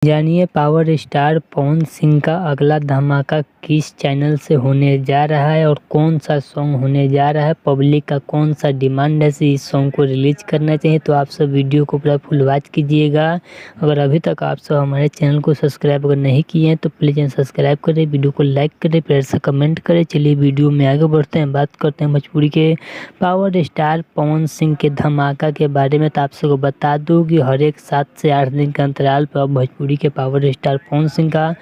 जानिए power star Pawan Singh का अगला धमाका किस चैनल से होने जा रहा है और कौन सा सॉन्ग होने जा रहा है, पब्लिक का कौन सा डिमांड है इस सॉन्ग को रिलीज करना चाहिए। तो आप सब वीडियो को पूरा फुल वॉच कीजिएगा। अगर अभी तक आप सब हमारे चैनल को सब्सक्राइब अगर नहीं किए हैं तो प्लीज़ चैनल सब्सक्राइब करें, वीडियो को लाइक करें, प्यार से कमेंट करें। चलिए वीडियो में आगे बढ़ते हैं, बात करते हैं भोजपुरी के पावर स्टार पवन सिंह के धमाका के बारे में। तो आप सबको बता दूँ कि हर एक 7 से 8 दिन के अंतराल पर भोजपुरी के पावर स्टार पवन सिंह का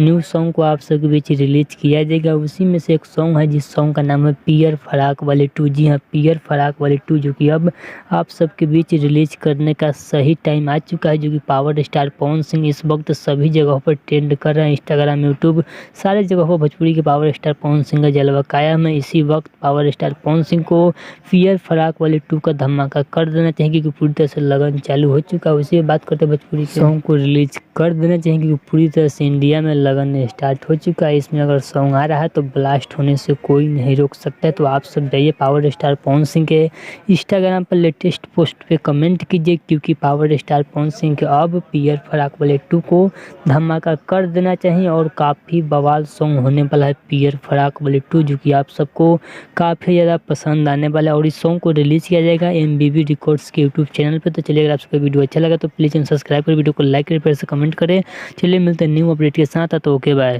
न्यू सॉन्ग को आप सबके बीच रिलीज किया जाएगा। उसी में से एक सॉन्ग है जिस सॉन्ग का नाम है पियर फराक वाले 2। जी हाँ, पियर फराक वाले 2, जो कि अब आप सबके बीच रिलीज करने का सही टाइम आ चुका है। जो कि पावर स्टार पवन सिंह इस वक्त सभी जगहों पर ट्रेंड कर रहे हैं, इंस्टाग्राम, यूट्यूब, सारे जगहों पर भोजपुरी के पावर स्टार पवन सिंह का जलवा कायम है। इसी वक्त पावर स्टार पवन सिंह को पियर फराक वाले 2 का धमाका कर देना चाहिए, क्योंकि पूरी तरह से लगन चालू हो चुका है। उसी बात करते हैं भोजपुरी के सॉन्ग को रिलीज कर देना चाहिए, क्योंकि पूरी तरह से इंडिया में लगन स्टार्ट हो चुका है। इसमें अगर सॉन्ग आ रहा है तो ब्लास्ट होने से कोई नहीं रोक सकता है। तो आप सब जाइए पावर स्टार पवन सिंह के इंस्टाग्राम पर लेटेस्ट पोस्ट पे कमेंट कीजिए, क्योंकि पावर स्टार पवन सिंह के अब पियर फराक वाले 2 को धमाका कर देना चाहिए। और काफ़ी बवाल सॉन्ग होने वाला है पियर फराक वाले 2, जो कि आप सबको काफ़ी ज़्यादा पसंद आने वाला है। और इस सॉन्ग को रिलीज़ किया जाएगा MBB रिकॉर्ड्स के यूट्यूब चैनल पर। तो चलिए, अगर आप सबको वीडियो अच्छा लगा तो प्लीज़ सब्सक्राइब करें, वीडियो को लाइक करें, प्यार से कमेंट करें। चलिए मिलते हैं न्यू अपडेट के साथ। तो ओके बाय।